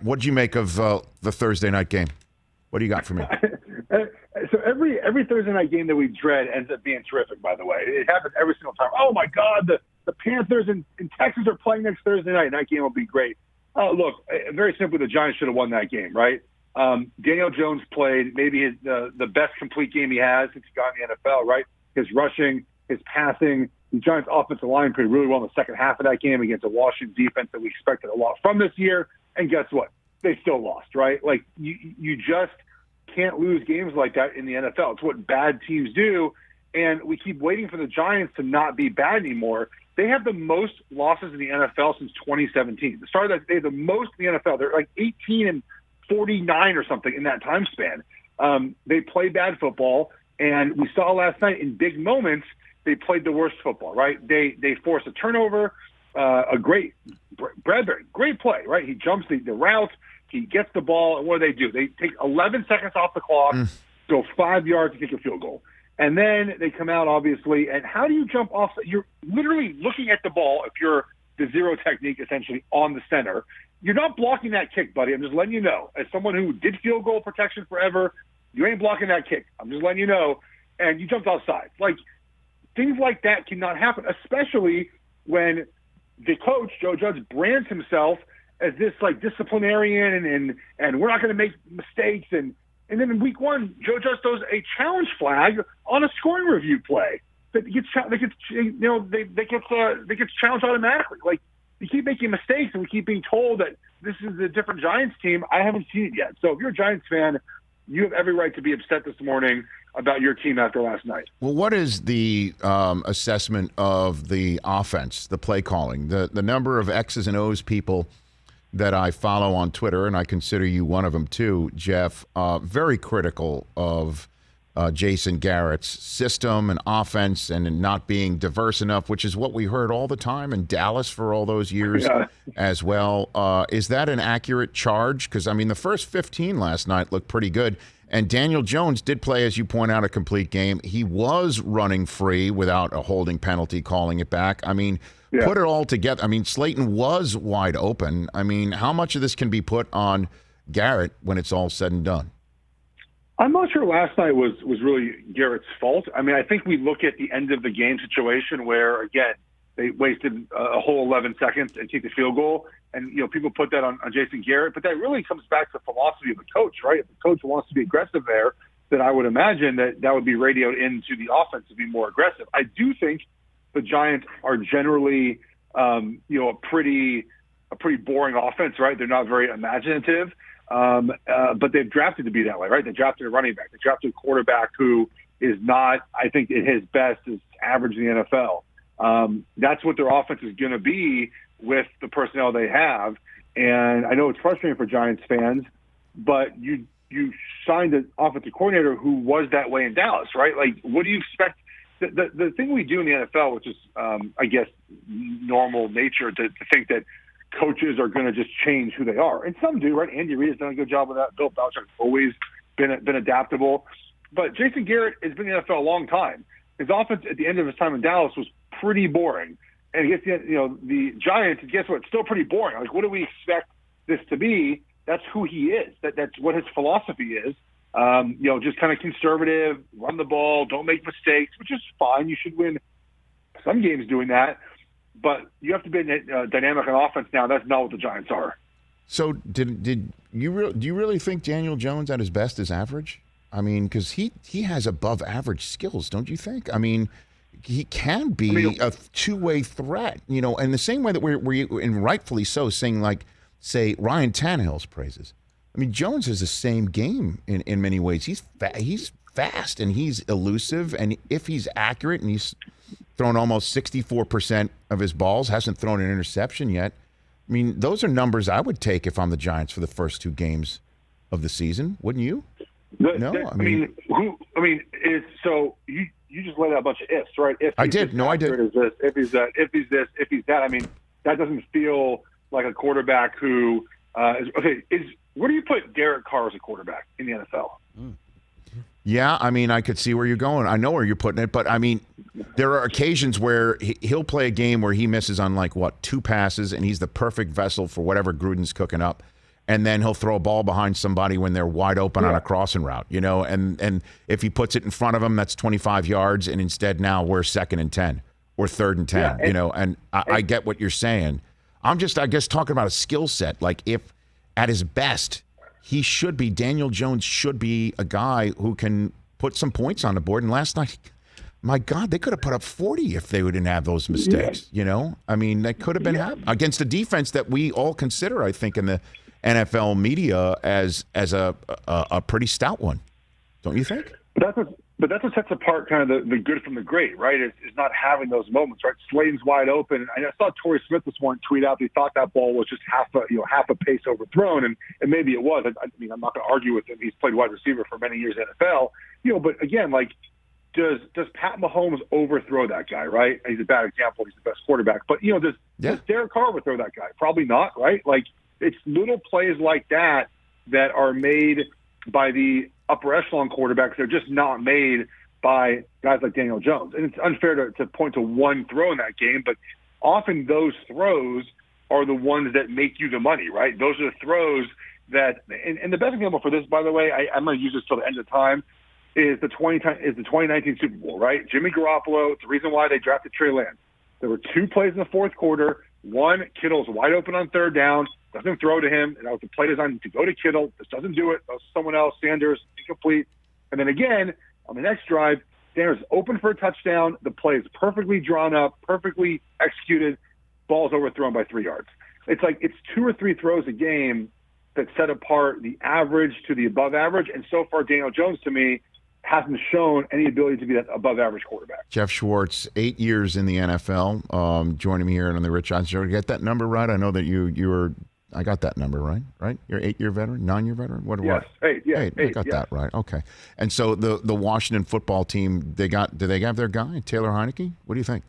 What did you make of the Thursday night game? What do you got for me? So every Thursday night game that we dread ends up being terrific, by the way. It happens every single time. Oh, my God, the Panthers and Texans are playing next Thursday night. That game will be great. Look, very simply, the Giants should have won that game, right? Daniel Jones played maybe the best complete game he has since he got in the NFL, right? His rushing, his passing. The Giants' offensive line played really well in the second half of that game against a Washington defense that we expected a lot from this year. And guess what? They still lost, right? Like, you just can't lose games like that in the NFL. It's what bad teams do. And we keep waiting for the Giants to not be bad anymore. They have the most losses in the NFL since 2017. The start of that, they have the most in the NFL. They're like 18-49 or something in that time span. They play bad football, and we saw last night in big moments they played the worst football. Right? They force a turnover, a great Bradbury, great play. Right? He jumps the route, he gets the ball, and what do? They take 11 seconds off the clock, go 5 yards to kick a field goal. And then they come out, obviously, and how do you jump off? You're literally looking at the ball if you're the zero technique, essentially, on the center. You're not blocking that kick, buddy. I'm just letting you know. As someone who did field goal protection forever, you ain't blocking that kick. I'm just letting you know. And you jumped outside. Like, things like that cannot happen, especially when the coach, Joe Judge, brands himself as this, like, disciplinarian and we're not going to make mistakes. And then in week one, Joe Judge throws a challenge flag on a scoring review play that gets challenged automatically. Like, you keep making mistakes, and we keep being told that this is a different Giants team. I haven't seen it yet. So if you're a Giants fan, you have every right to be upset this morning about your team after last night. Well, what is the assessment of the offense, the play calling, the number of X's and O's people that I follow on Twitter, and I consider you one of them too, Geoff, very critical of Jason Garrett's system and offense and not being diverse enough, which is what we heard all the time in Dallas for all those years as well. Is that an accurate charge? Because, I mean, the first 15 last night looked pretty good. And Daniel Jones did play, as you point out, a complete game. He was running free without a holding penalty, calling it back. I mean, put it all together. I mean, Slayton was wide open. I mean, how much of this can be put on Garrett when it's all said and done? I'm not sure last night was really Garrett's fault. I mean, I think we look at the end of the game situation where, again, they wasted a whole 11 seconds and kicked the field goal. And, you know, people put that on Jason Garrett. But that really comes back to the philosophy of the coach, right? If the coach wants to be aggressive there, then I would imagine that would be radioed into the offense to be more aggressive. I do think the Giants are generally, a pretty boring offense, right? They're not very imaginative. But they've drafted to be that way, right? They drafted a running back. They drafted a quarterback who is not, I think, at his best, is average in the NFL. That's what their offense is going to be with the personnel they have. And I know it's frustrating for Giants fans, but you signed an offensive coordinator who was that way in Dallas, right? Like, what do you expect? The thing we do in the NFL, which is, I guess, normal nature to think that coaches are going to just change who they are. And some do, right? Andy Reid has done a good job with that. Bill Belichick has always been adaptable. But Jason Garrett has been in the NFL a long time. His offense at the end of his time in Dallas was pretty boring. And against the Giants, guess what? It's still pretty boring. Like, what do we expect this to be? That's who he is. That's what his philosophy is. Just kind of conservative, run the ball, don't make mistakes, which is fine. You should win some games doing that. But you have to be dynamic on offense now. That's not what the Giants are. So do you really think Daniel Jones at his best is average? I mean, because he has above average skills, don't you think? I mean, he can be a two-way threat, in the same way that we're and rightfully so, say Ryan Tannehill's praises. I mean, Jones has the same game in many ways. He's fast and he's elusive, and if he's accurate, and he's thrown almost 64% of his balls, hasn't thrown an interception yet. I mean, those are numbers I would take if I'm the Giants for the first two games of the season, wouldn't you? So you just laid out a bunch of ifs, right? If I did. No, I did. Is this, if he's that, if he's this, if he's that. I mean, that doesn't feel like a quarterback who is okay. Where do you put Derek Carr as a quarterback in the NFL? Yeah, I mean, I could see where you're going. I know where you're putting it, but I mean, there are occasions where he'll play a game where he misses on two passes, and he's the perfect vessel for whatever Gruden's cooking up. and then he'll throw a ball behind somebody when they're wide open on a crossing route, and if he puts it in front of him, that's 25 yards, and instead now we're 2nd and 10 or 3rd and 10, and I get what you're saying. I'm just, I guess, talking about a skill set. Like, if at his best, Daniel Jones should be a guy who can put some points on the board. And last night, my God, they could have put up 40 if they didn't have those mistakes. I mean, that could have been against a defense that we all consider, I think, in the NFL media as a pretty stout one. Don't you think? But that's what sets apart kind of the good from the great, right? Is not having those moments, right? Slayton's wide open. I saw Torrey Smith this morning tweet out that he thought that ball was just half a pace overthrown, and maybe it was. I mean, I'm not going to argue with him. He's played wide receiver for many years in the NFL, But again, like, does Pat Mahomes overthrow that guy, right? He's a bad example. He's the best quarterback, but does Derek Carr overthrow that guy? Probably not, right? Like, it's little plays like that that are made by the upper echelon quarterbacks. They're just not made by guys like Daniel Jones. And it's unfair to point to one throw in that game, but often those throws are the ones that make you the money, right? Those are the throws that, and the best example for this, by the way, I'm going to use this till the end of time, is the 2019 Super Bowl, right? Jimmy Garoppolo, it's the reason why they drafted Trey Lance. There were 2 plays in the 4th quarter. One, Kittle's wide open on 3rd down, doesn't throw to him, and that was the play design to go to Kittle. Just doesn't do it. That was someone else, Sanders, incomplete. And then again, on the next drive, Sanders open for a touchdown. The play is perfectly drawn up, perfectly executed. Ball's overthrown by 3 yards. It's like it's 2 or 3 throws a game that set apart the average to the above average. And so far, Daniel Jones, to me, hasn't shown any ability to be that above-average quarterback. Geoff Schwartz, 8 years in the NFL, joining me here on the Rich Eisen Show. Get that number right? I know that you were. I got that number right. You're 8-year veteran, 9-year veteran. What? Yes, 8. Yeah, 8. I got that right. Okay. And so the Washington football team, do they have their guy, Taylor Heinicke? What do you think?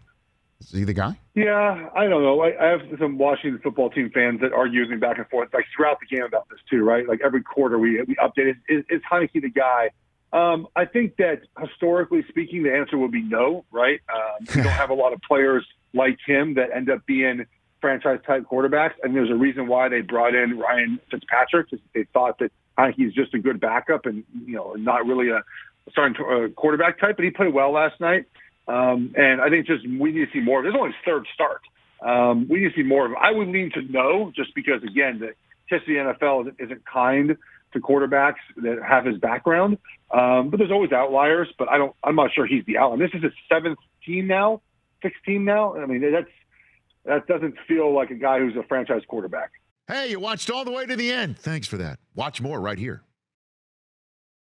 Is he the guy? Yeah, I don't know. I have some Washington football team fans that argue with me back and forth, like throughout the game about this too, right? Like every quarter we update it. Is Heinicke the guy? I think that historically speaking, the answer would be no, right? We don't have a lot of players like him that end up being franchise-type quarterbacks, and there's a reason why they brought in Ryan Fitzpatrick. They thought that he's just a good backup and not really a starting quarterback type, but he played well last night. And I think just we need to see more. This is only his 3rd start. We need to see more of him. I would lean to no, just because, again, the history of the NFL isn't kind to quarterbacks that have his background. But there's always outliers, but I'm not sure he's the outlier. This is his 7th team now, 6th team now. I mean, that doesn't feel like a guy who's a franchise quarterback. Hey, you watched all the way to the end. Thanks for that. Watch more right here.